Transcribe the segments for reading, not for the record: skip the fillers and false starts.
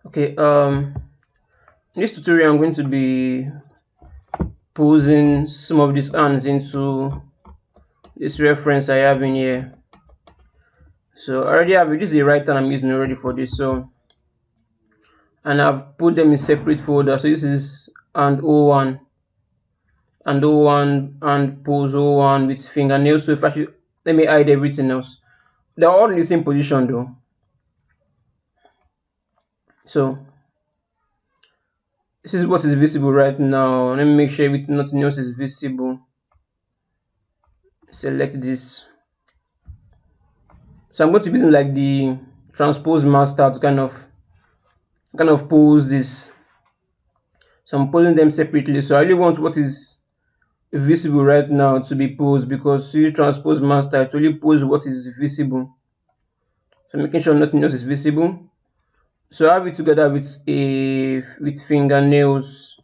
Okay, in this tutorial I'm going to be posing some of these hands into this reference I have in here. So I already have it. This is the right hand I'm using already for this. So, and I've put them in separate folders. So this is and O1 and O1 and pose O1 with fingernails. So if I should, let me hide everything else. They're all in the same position though. So this is what is visible right now. Let me make sure nothing else is visible. Select this. So I'm going to be using like the transpose master to kind of pose this. So I'm pulling them separately. So I really want what is visible right now to be posed, because you transpose master it only pose what is visible. So making sure nothing else is visible. So I have it together with fingernails.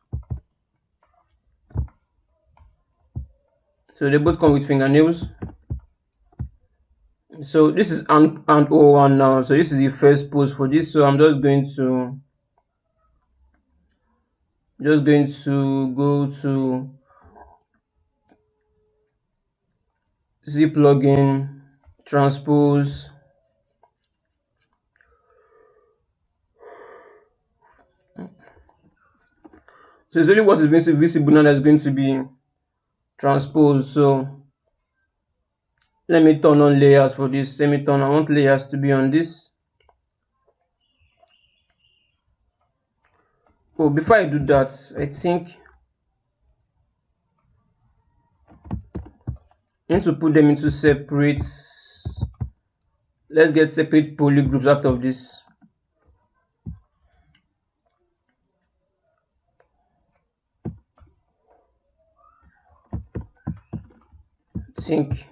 So they both come with fingernails. So this is and O1 now. So this is the first pose for this. So I'm just going to go to Z plugin, transpose. So it's only what is visible now that's going to be transposed. So let me turn on layers for this. I want layers to be on this. Oh, before I do that, I think I need to put them into separate. Let's get separate poly groups out of this. I think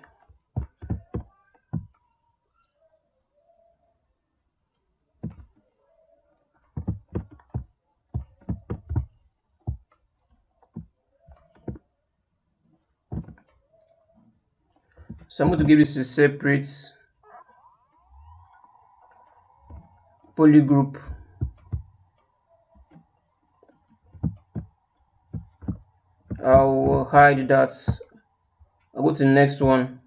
so. I'm going to give this a separate poly group. I'll hide that. I'll go to the next one.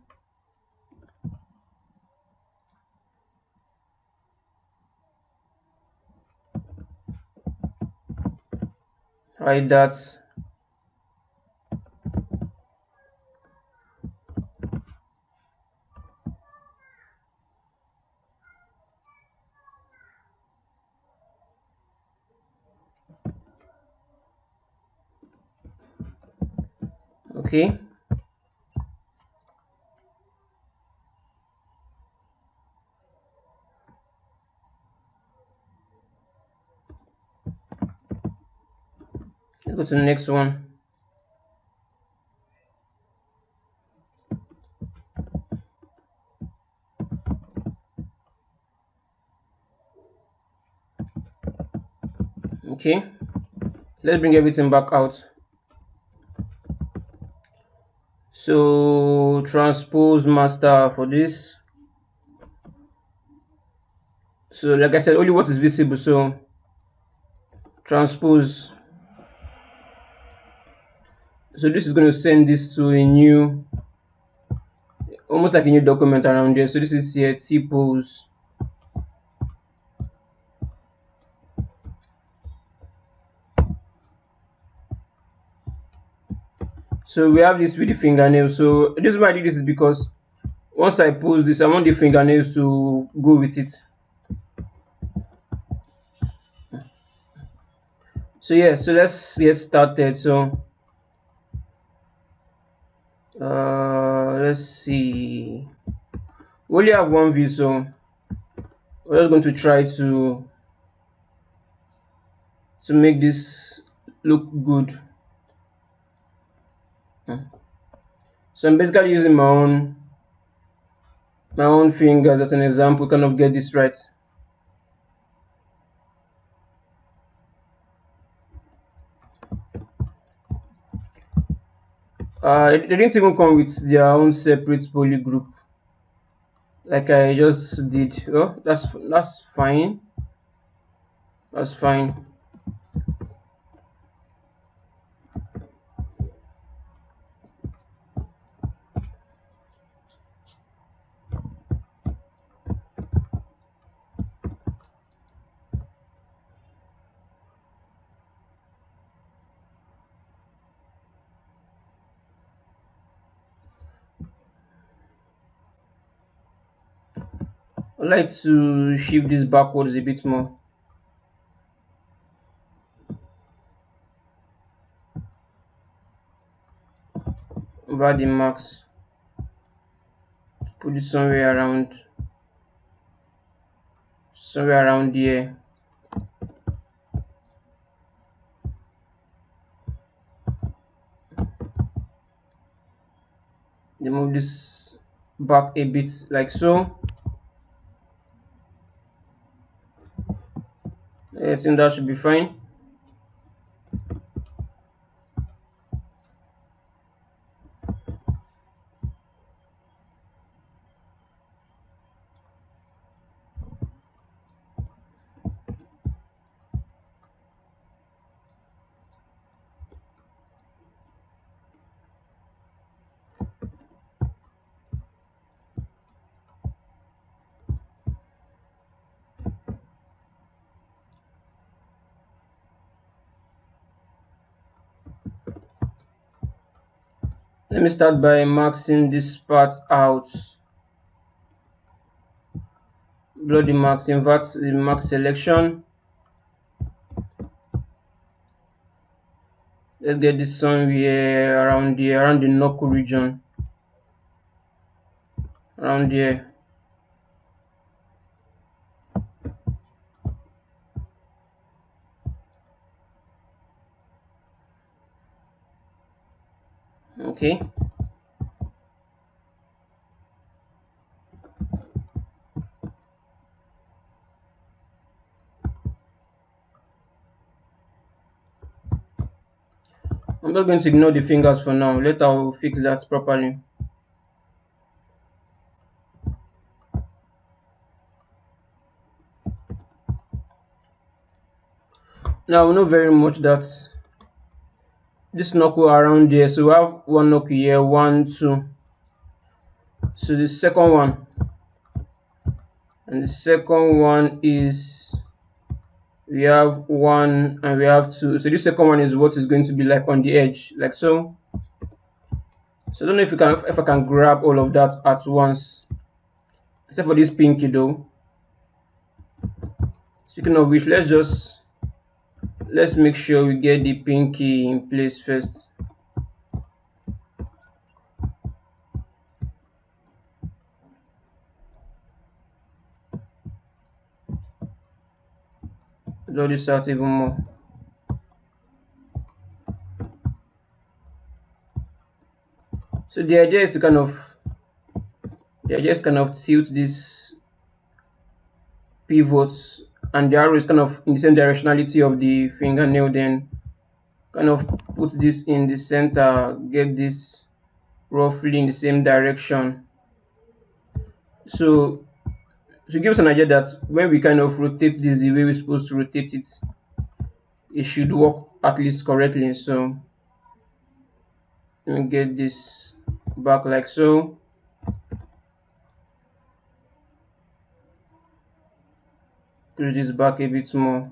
Hide that. Okay. Let's go to the next one. Okay. Let's bring everything back out. So transpose master for this. So like I said, only what is visible. So transpose. So this is going to send this to a new, almost like a new document around here. So this is here T pose. So we have this with the fingernail. So the reason why I did this is because once I pose this, I want the fingernails to go with it. So yeah, so let's get started. So let's see. We only have one view, so we're just going to try to make this look good. So I'm basically using my own finger as an example, kind of get this right. They didn't even come with their own separate poly group, like I just did. Oh, that's fine. That's fine. I'd like to shift this backwards a bit more over the marks. Put it somewhere around here. Then move this back a bit like so. I think that should be fine. Let me start by marking this part out. Below the marks, invert the mark selection. Let's get this somewhere around here, around the knuckle region. Around here. Okay. I'm not going to ignore the fingers for now. Later I'll fix that properly. Now we know very much that this knuckle around here, so we have one knuckle here, 1, 2. So the second one, and the second one is, we have 1 and we have 2. So this second one is what is going to be like on the edge, like so. So I don't know if I can grab all of that at once, except for this pinky though. Speaking of which, let's make sure we get the pinky in place first. Draw this out even more. So the idea is to kind of tilt this pivots, and the arrow is kind of in the same directionality of the fingernail, then kind of put this in the center, get this roughly in the same direction. So to give us an idea that when we kind of rotate this the way we're supposed to rotate it, it should work at least correctly. So let me get this back like so. Push this back a bit more.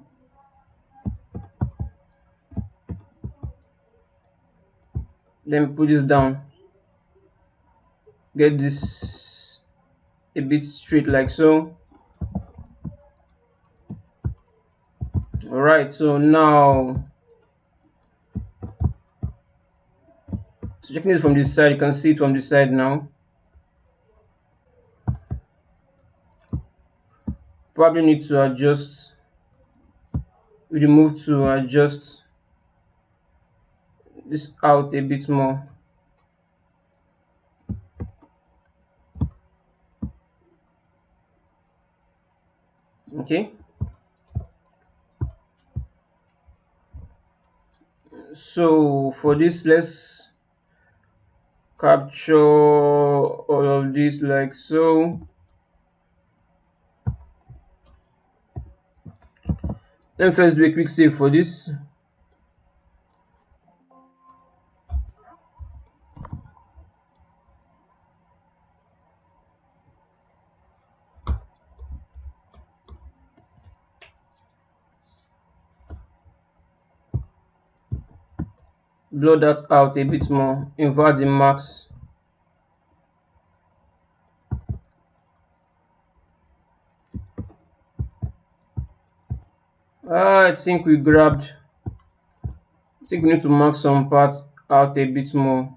Then put this down. Get this a bit straight like so. Alright, so now, so checking this from this side, you can see it from this side now. Probably need to adjust, remove to adjust this out a bit more. Okay. So for this, let's capture all of this like so. Let's Let me first do a quick save for this. Blur that out a bit more, invert the marks. I think we grabbed, I think we need to mark some parts out a bit more.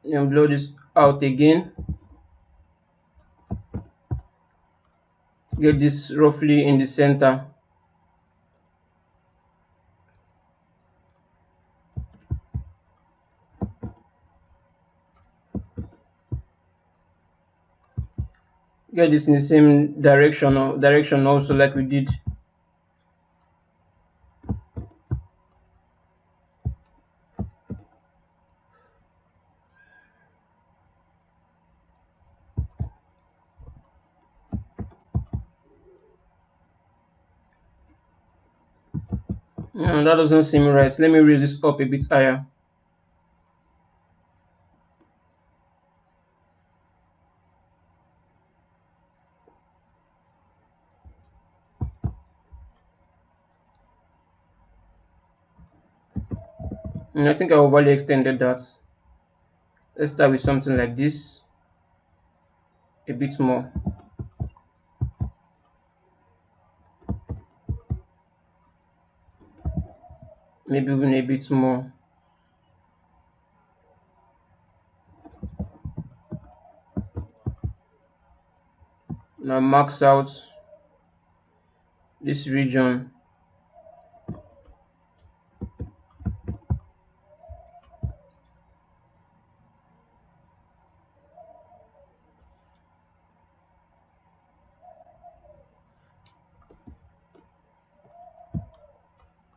And blur this out again. Get this roughly in the center. Get this in the same direction also, like we did. That doesn't seem right. Let me raise this up a bit higher. I think I overly extended that. Let's start with something like this. A bit more. Maybe even a bit more. Now max out this region.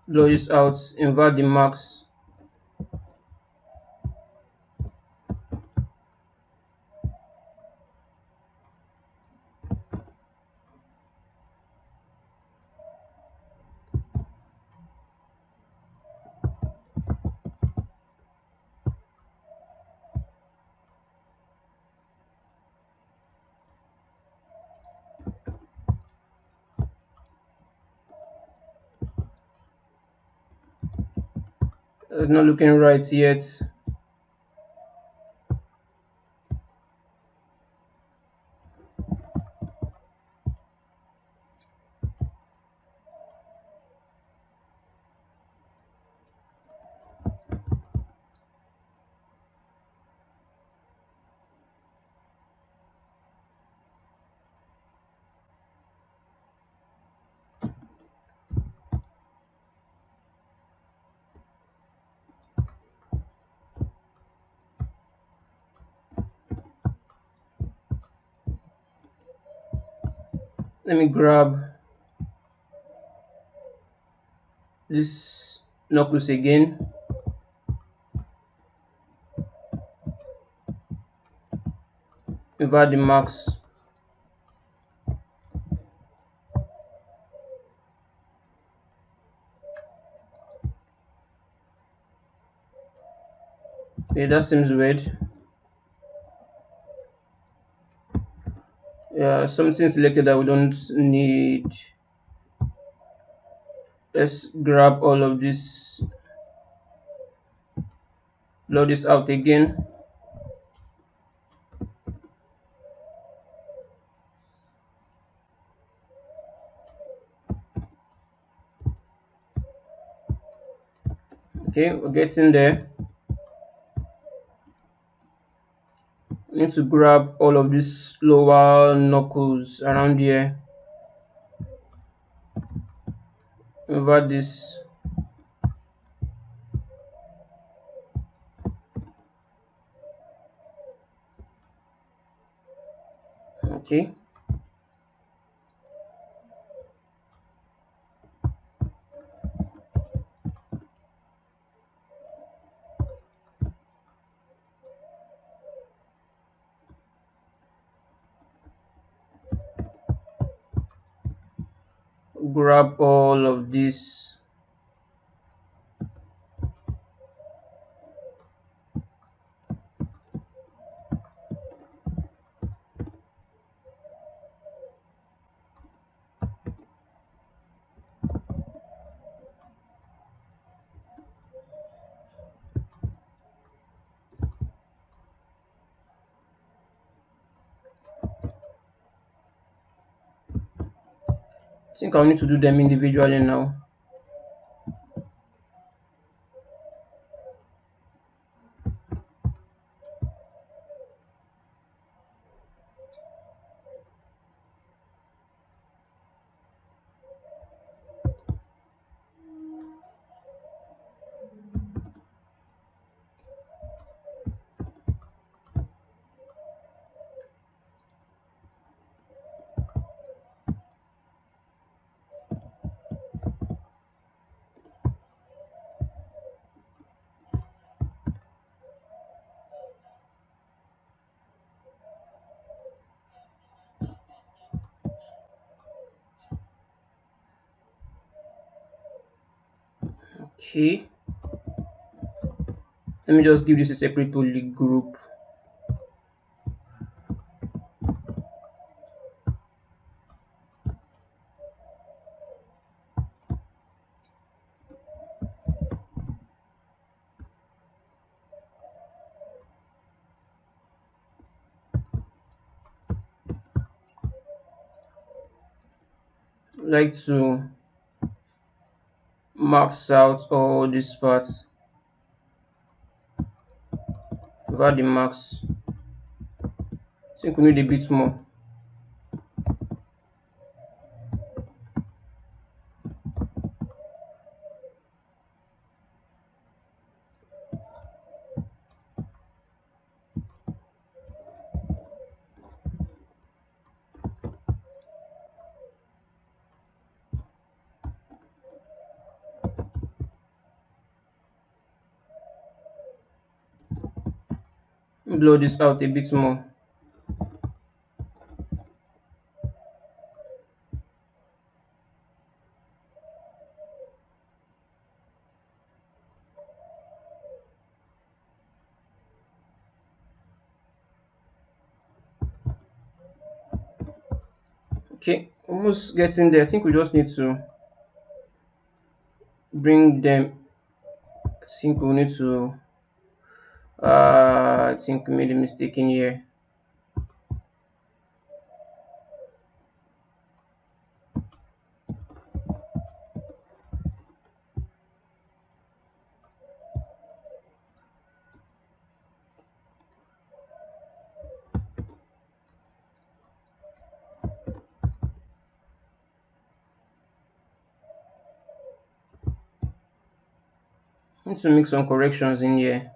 Blow this out, invert the marks. It's not looking right yet. Let me grab this knuckles again. Invert the marks. Okay, that seems weird. Yeah, something selected that we don't need. Let's grab all of this, blow this out again. Okay, we're getting there. We need to grab all of these lower knuckles around here. Invert this. Okay. grab all of this. I think I'll need to do them individually now. Okay, let me just give this a separate poly group. Like to max out all these parts over the max. I think we need a bit more. Blow this out a bit more. Okay, almost getting there. I think we just need to bring them. I think we need to. I think we made a mistake in here. Need to make some corrections in here.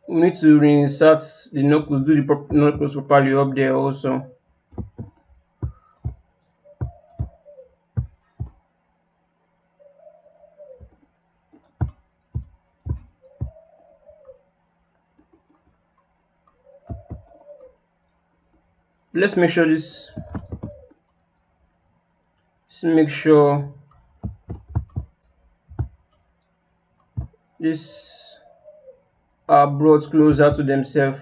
We need to reinsert the knuckles, do the knuckles properly up there also. Let's make sure this. Let's make sure this are brought closer to themselves.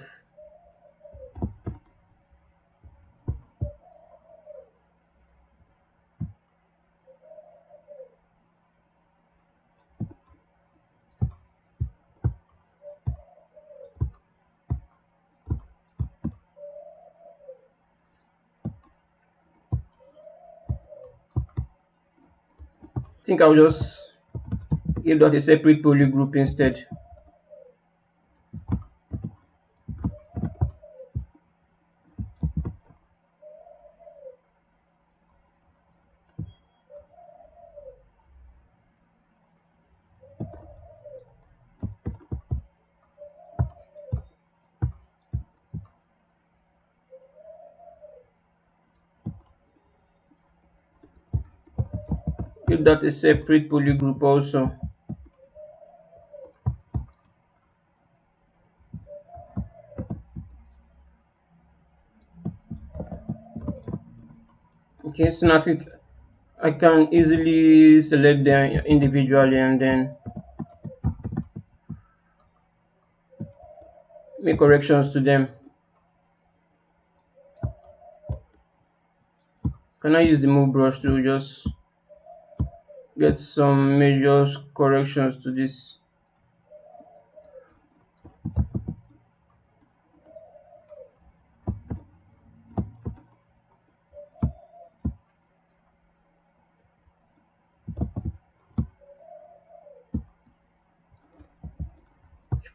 I think I'll just give that a separate poly group instead. give that a separate poly group also. Okay, so now I can easily select them individually and then make corrections to them. Can I use the move brush to just get some major corrections to this?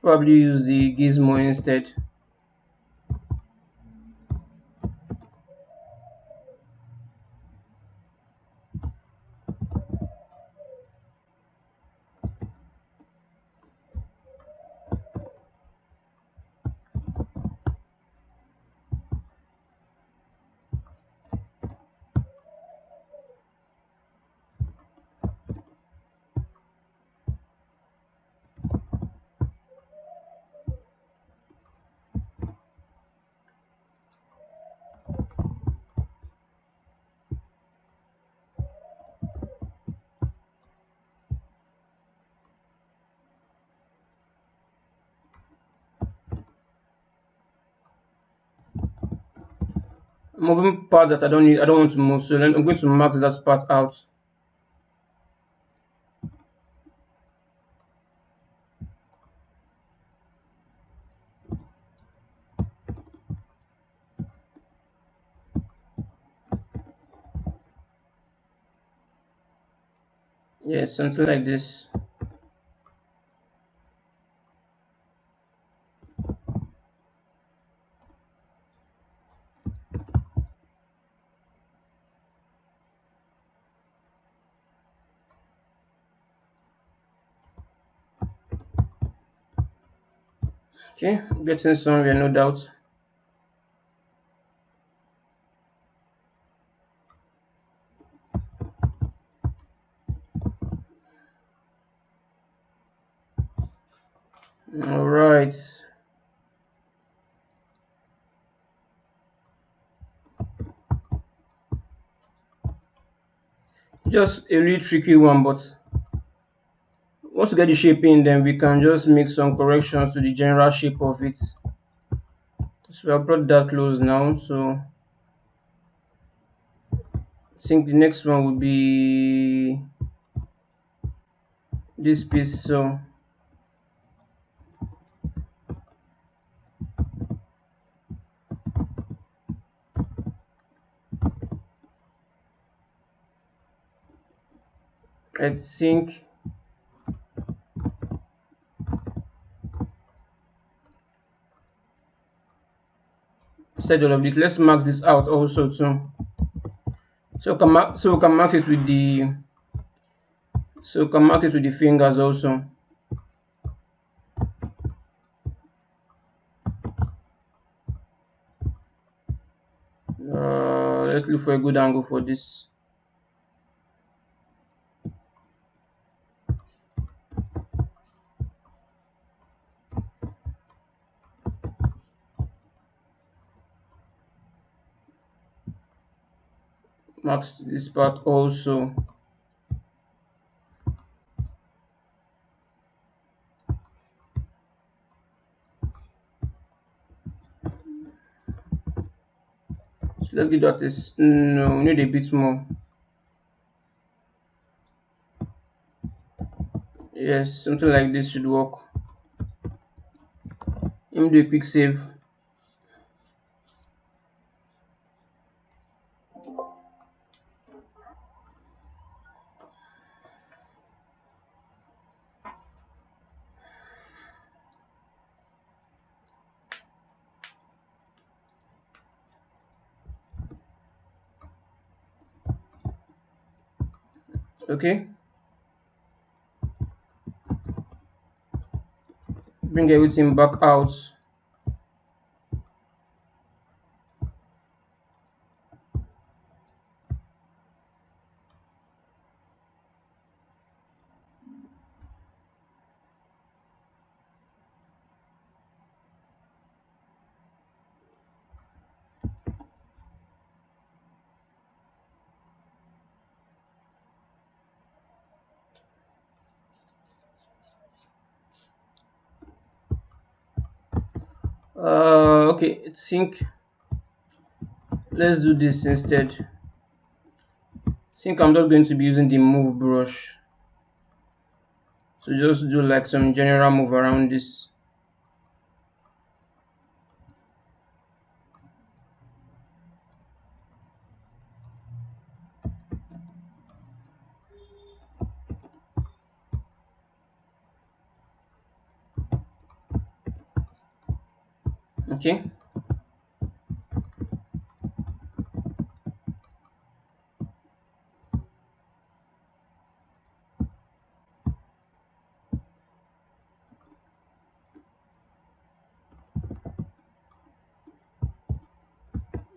Probably use the gizmo instead. I'm moving parts that I don't need. I don't want to move, so then I'm going to max that part out. Yeah, something like this. Okay, getting somewhere, no doubt. All right. Just a really tricky one, but once we get the shape in, then we can just make some corrections to the general shape of it. So I brought that close now. So I think the next one would be this piece. So I think instead of this, let's mark this out also too. So we can mark it with the fingers also. Let's look for a good angle for this. Marks this part also. So let's give that is no, we need a bit more. Yes, something like this should work. Let me do a quick save. Okay, bring everything back out. Okay, I think let's do this instead. I think I'm just going to be using the move brush. So just do like some general move around this. Okay.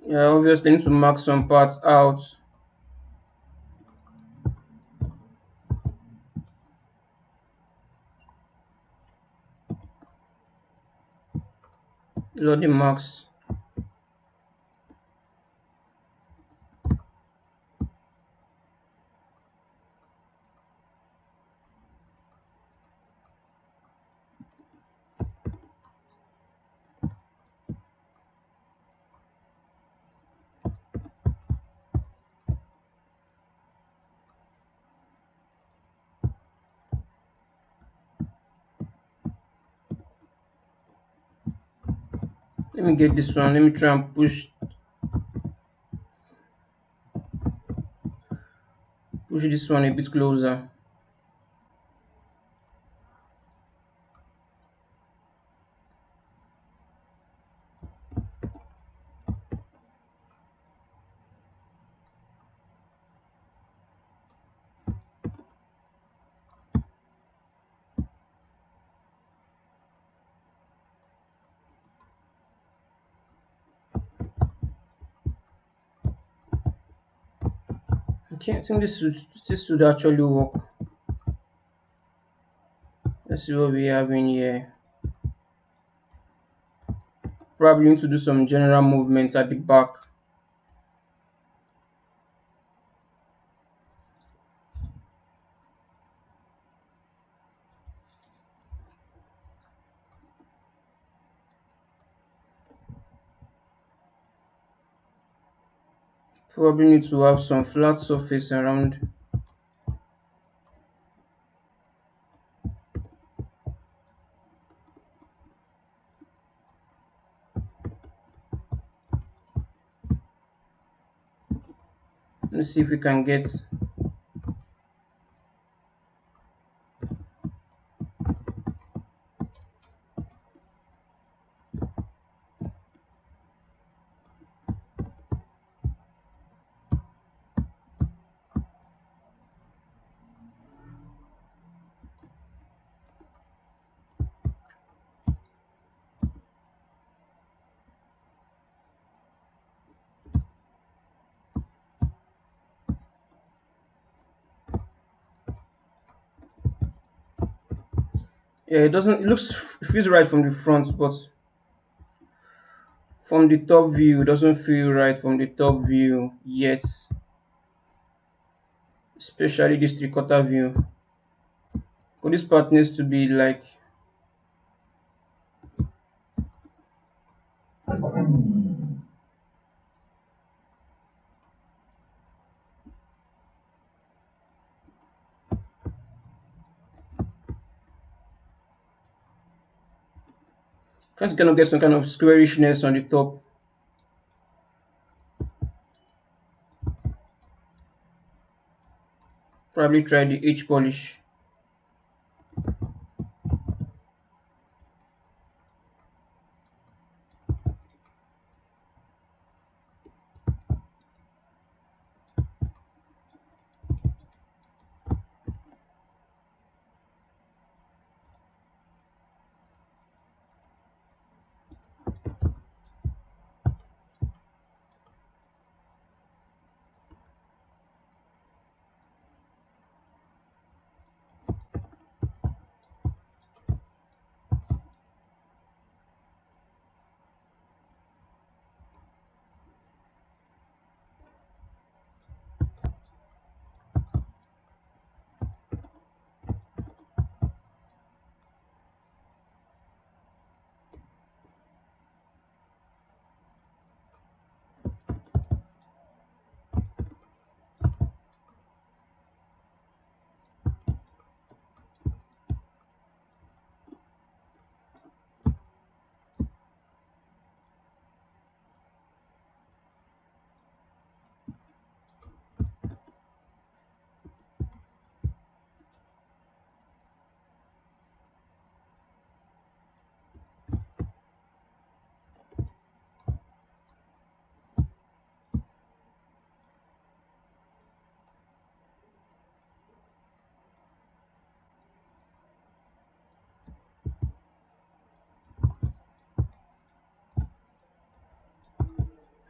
Yeah, obviously need to mark some parts out. Load the marks. Let me get this one. Let me try and push this one a bit closer. Okay, I think this should actually work. Let's see what we have in here. Probably need to do some general movements at the back. Probably need to have some flat surface around. Let's see if we can get. Yeah, it doesn't. It feels right from the front, but from the top view, it doesn't feel right from the top view yet. Especially this three-quarter view. But this part needs to be like trying to kind of get some kind of squarishness on the top. Probably try the H polish.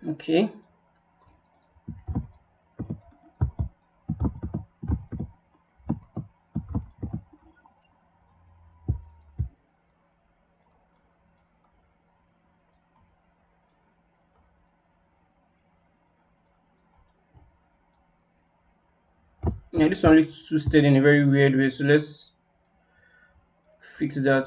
Okay. Yeah, this one looks too steady in a very weird way, so let's fix that.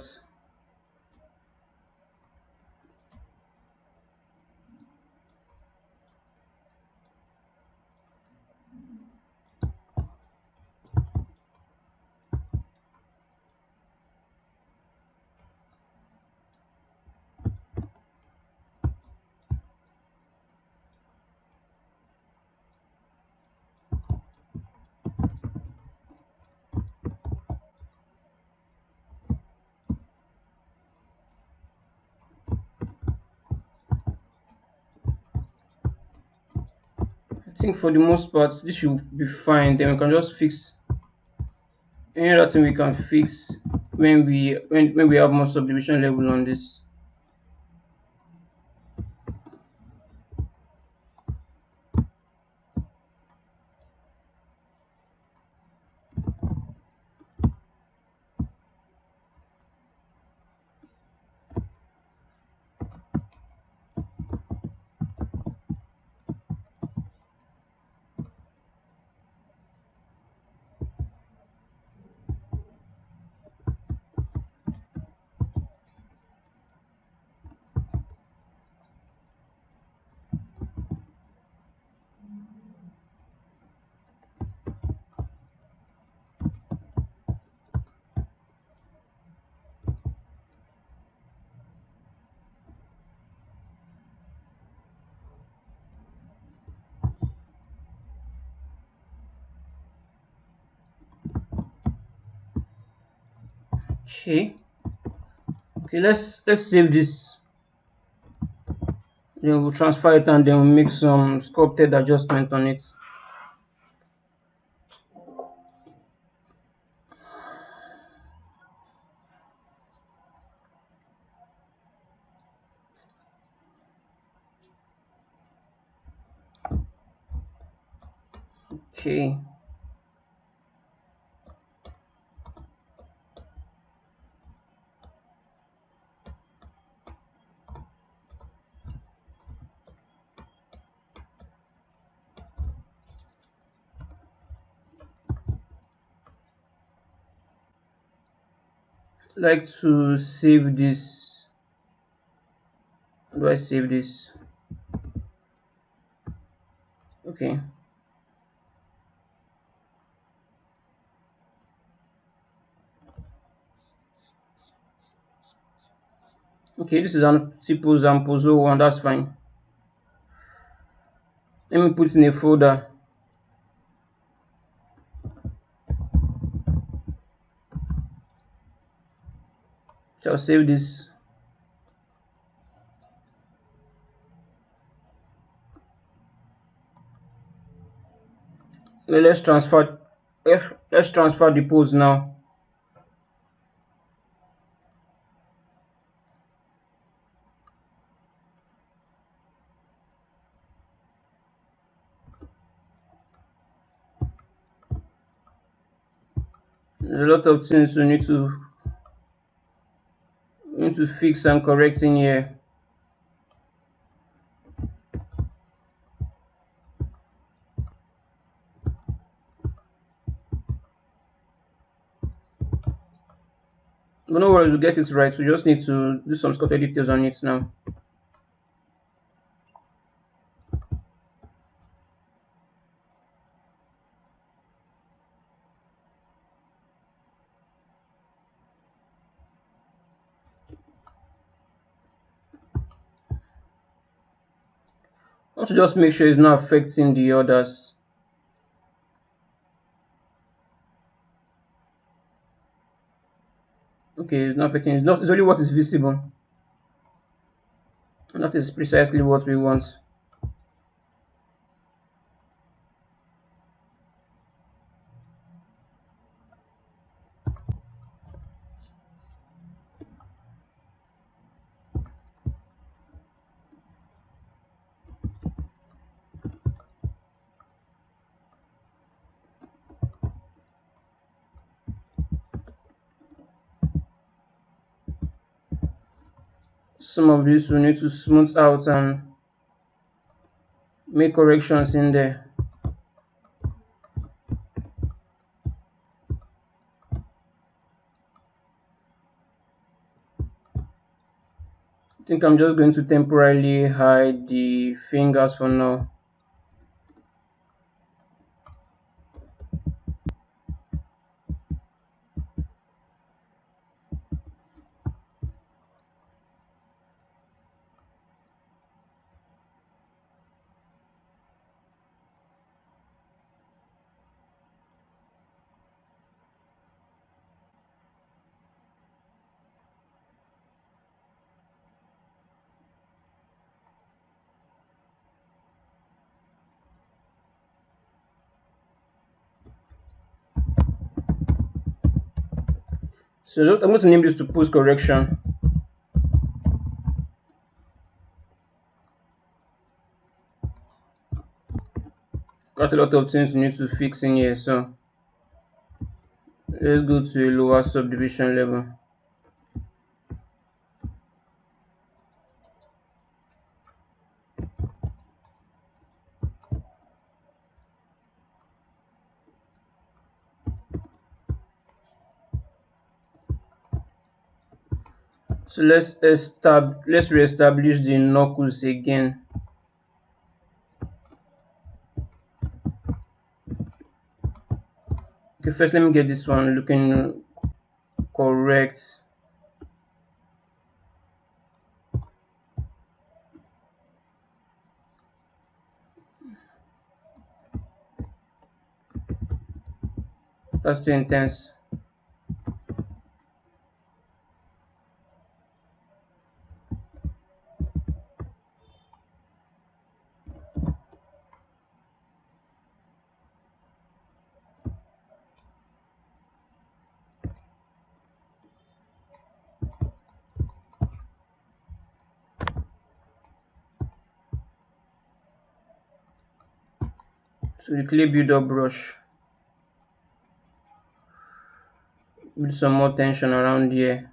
I think for the most part, this should be fine. Then we can just fix any other thing we can fix when we have more subdivision level on this. Okay. Okay, let's save this. Then we'll transfer it and then we'll make some sculpted adjustment on it. Okay. Like to save this. How do I save this? Okay. Okay, this is an tipo Zampozo one, that's fine. Let me put in a folder. So I'll save this. Let's transfer let's transfer the pose now. There's a lot of things we need to fix and correct in here. But no worries, we'll get it right. We just need to do some sculpted details on it now. I want to just make sure it's not affecting the others. Okay, it's not affecting, it's only what is visible. And that is precisely what we want. some of this we need to smooth out and make corrections in there. I think I'm just going to temporarily hide the fingers for now. So I'm going to name this to post correction. Got a lot of things we need to fix in here, so let's go to a lower subdivision level. So let's reestablish the knuckles again. Okay, first let me get this one looking correct. That's too intense. So the clay build-up brush, build some more tension around here.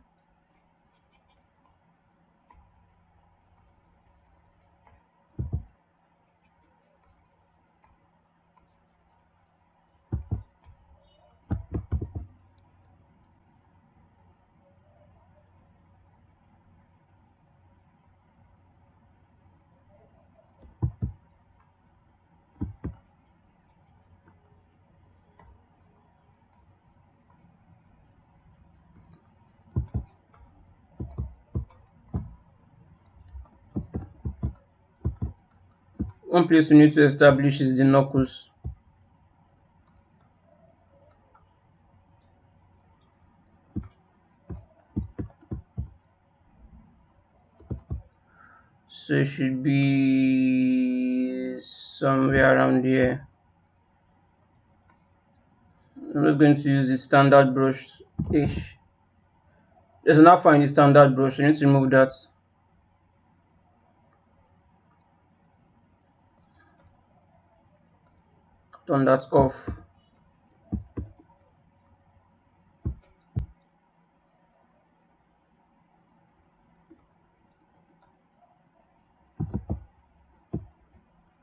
One place we need to establish is the knuckles. So it should be somewhere around here. I'm just going to use the standard brush ish. There's an alpha in the standard brush. I need to remove that. Turn that off.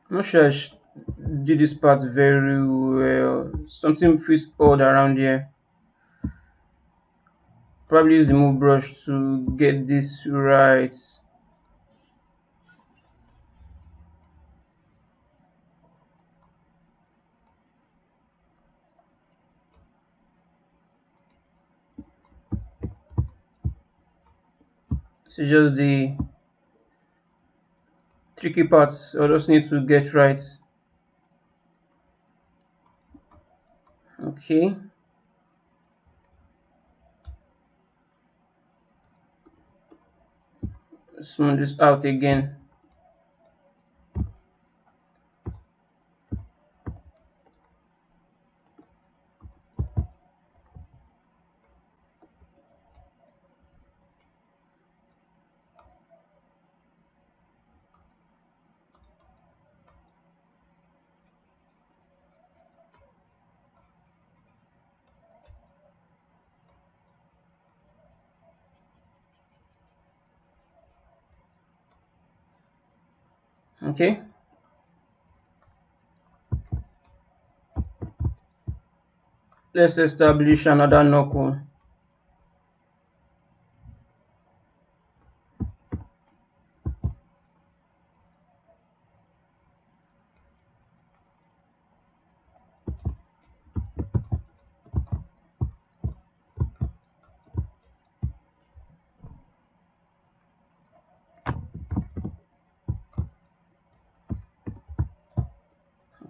I'm not sure I did this part very well. Something feels odd around here. Probably use the move brush to get this right. This is just the tricky parts I just need to get right. Okay. Smooth this out again. Okay, let's establish another knuckle.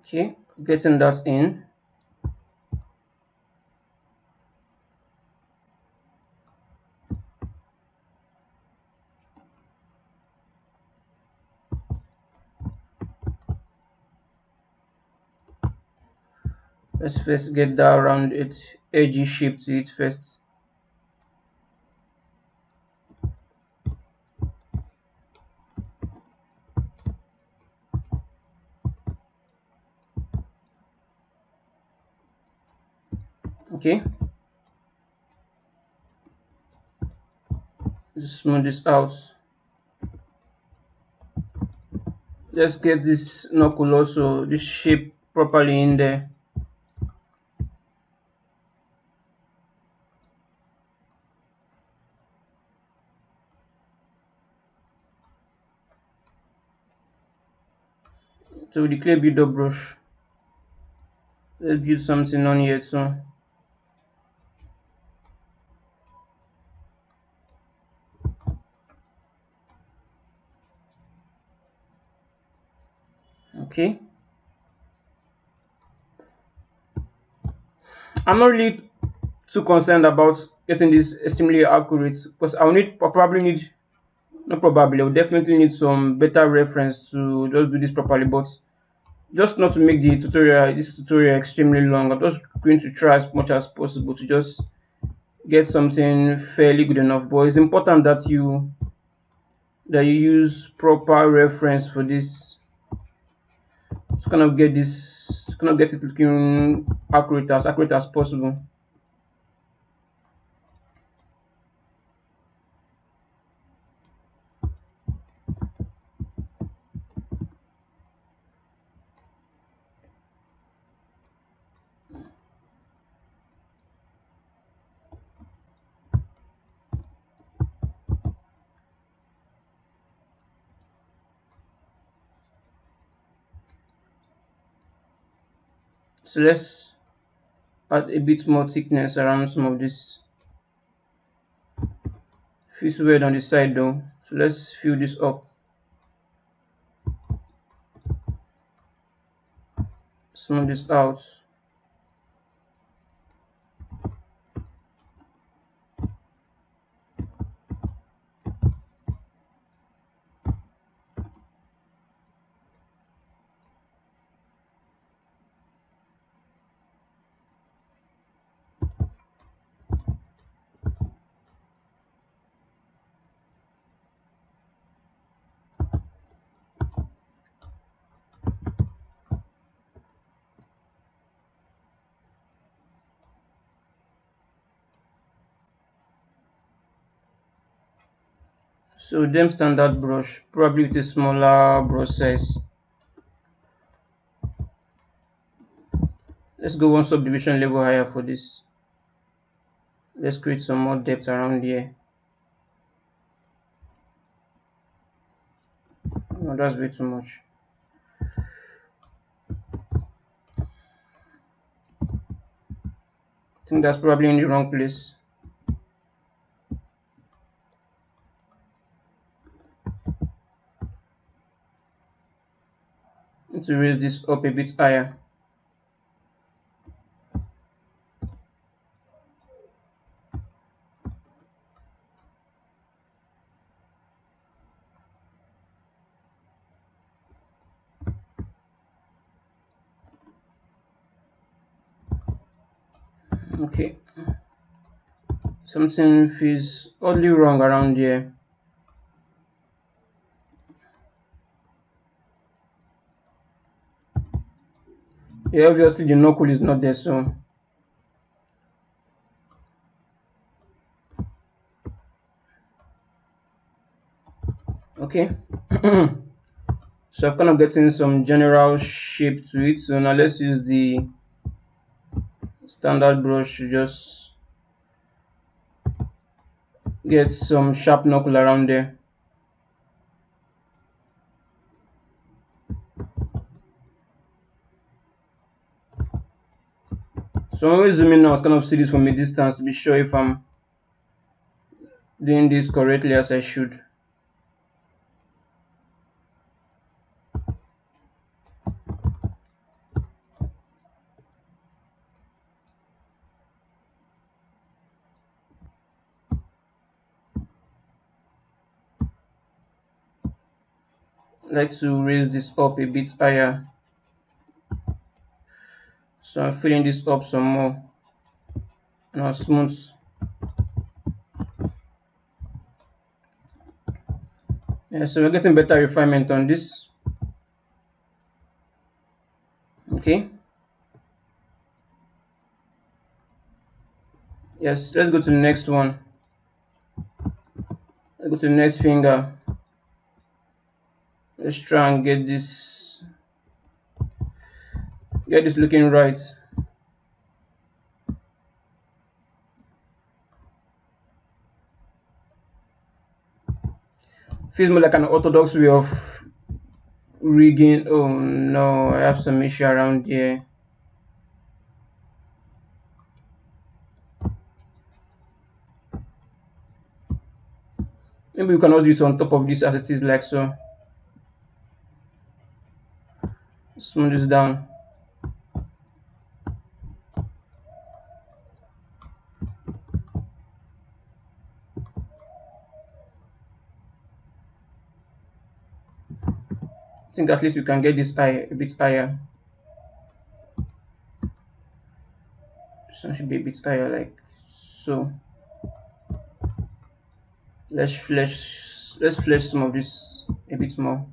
Okay, getting that in. Let's first get that round it edgy shape to it first. Okay, just smooth this out. Let's get this knuckle also, this shape properly in there. So with the clay builder brush, let's build something on here too. Okay, I'm not really too concerned about getting this extremely accurate because I'll probably need, not probably, I'll definitely need some better reference to just do this properly. But just not to make this tutorial extremely long, I'm just going to try as much as possible to just get something fairly good enough. But it's important that you use proper reference for this to kind of get this to kind of get it looking accurate as possible. So let's add a bit more thickness around some of this. Feels weird on the side though. So let's fill this up. Smooth this out. So them standard brush, probably with a smaller brush size. Let's go one subdivision level higher for this. Let's create some more depth around here. No, that's way too much. I think that's probably in the wrong place. Need to raise this up a bit higher. Okay. Something feels oddly wrong around here. Yeah, obviously the knuckle is not there, so okay. So I'm kind of getting some general shape to it. So now let's use the standard brush to just get some sharp knuckle around there. So I'm always zooming out, kind of see this from a distance to be sure if I'm doing this correctly as I should. I like to raise this up a bit higher. So I'm filling this up some more. Now smooth. Yeah, so we're getting better refinement on this. Okay. Yes, let's go to the next one. Let's go to the next finger. Let's try and get this looking right. Feels more like an orthodox way of rigging. Oh no, I have some issue around here. Maybe we can also do it on top of this as it is like so. Smooth this down. I think at least we can get this eye a bit higher. This one should be a bit higher like so. Let's flesh some of this a bit more.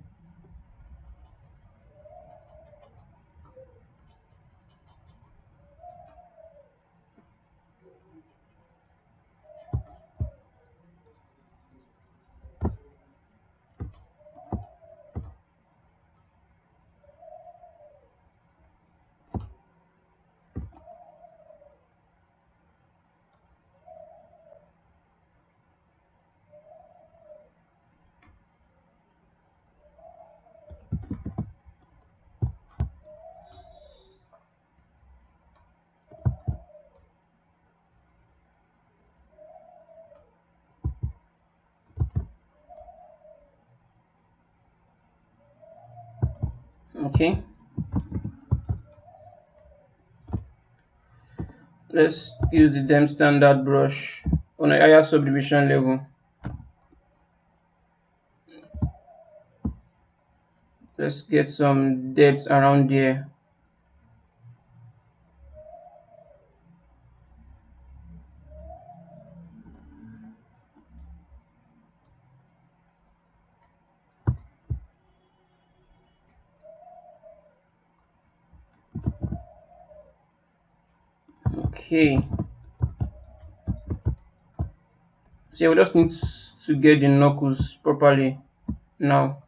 Okay. Let's use the damn standard brush on a higher subdivision level. Let's get some depth around there. Okay. So yeah, we just need to get the knuckles properly now.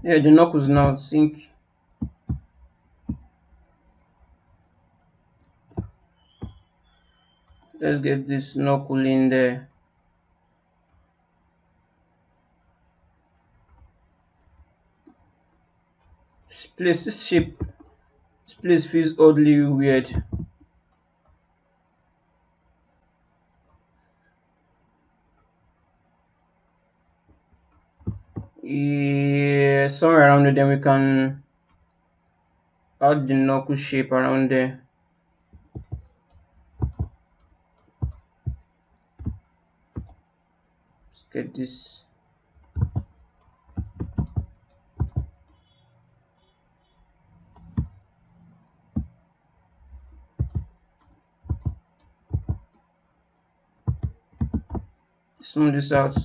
Yeah, the knuckles now sink. Let's get this knuckle in there. This shape, this place feels oddly weird. Yeah, somewhere around there, then we can add the knuckle shape around there. Let's get this. Smooth this out.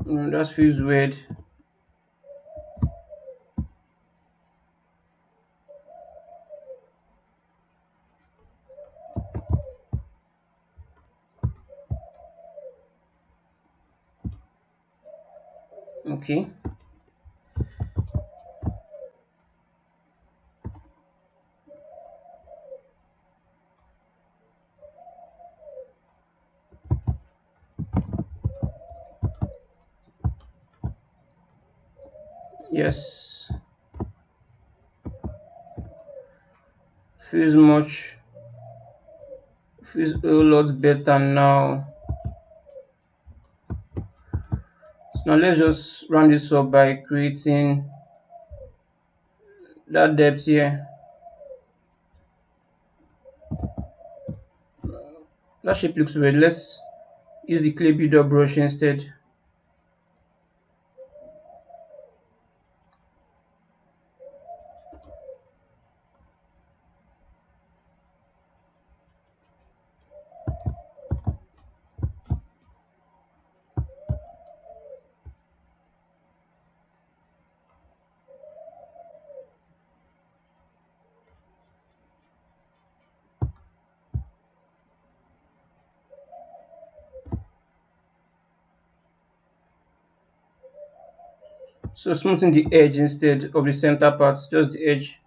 That feels weird. Okay. Yes. Feels much. Feels a lot better now. So now let's just round this up by creating that depth here. That shape looks weird. Let's use the clay builder brush instead. So smoothing the edge instead of the center part, just the edge.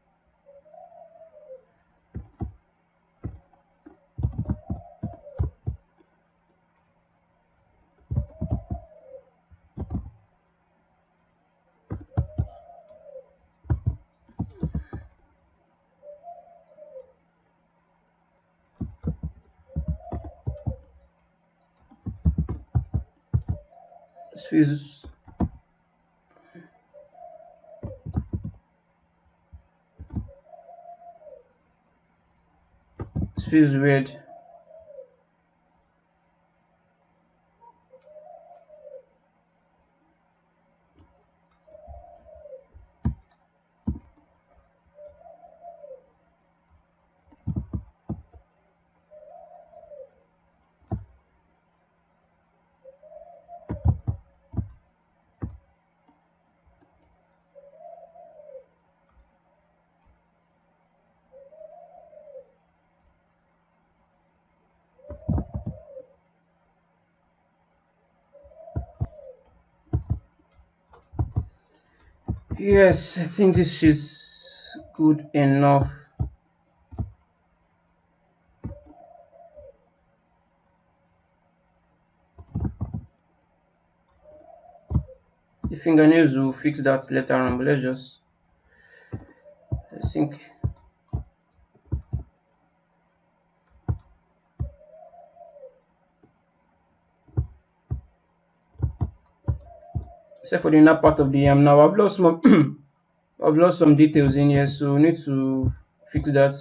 This feels, this feels weird. Yes, I think this is good enough. The fingernails will fix that later on, but I think, except for the inner part of the arm. Now I've lost some, I've lost some details in here, so we need to fix that.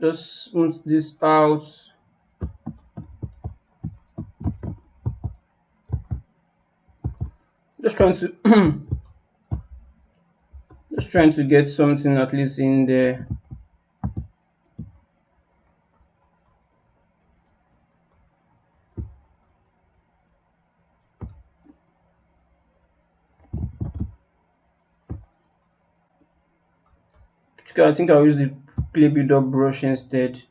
Just smooth this out. Just trying to just trying to get something at least in there. Okay, I think I'll use the clay build-up brush instead.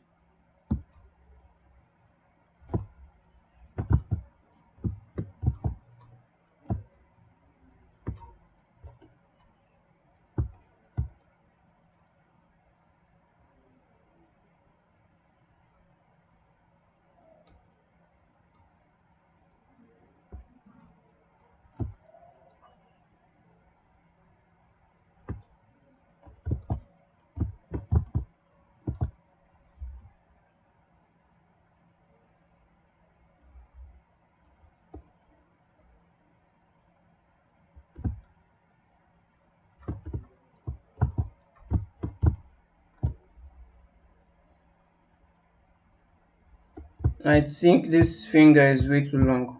I think this finger is way too long.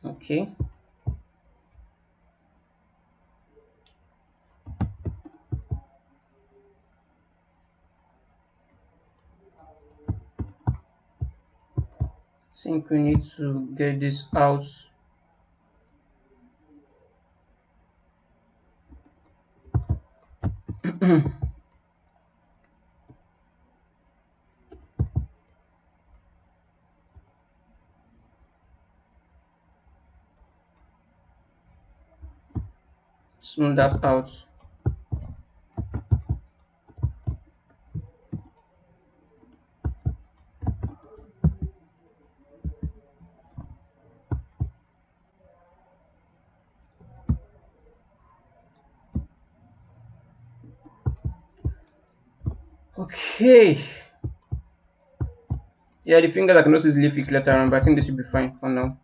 Okay. Think we need to get this out. Smooth that out. Okay. Yeah, the fingers I can also easily fix later on, but I think this should be fine for now.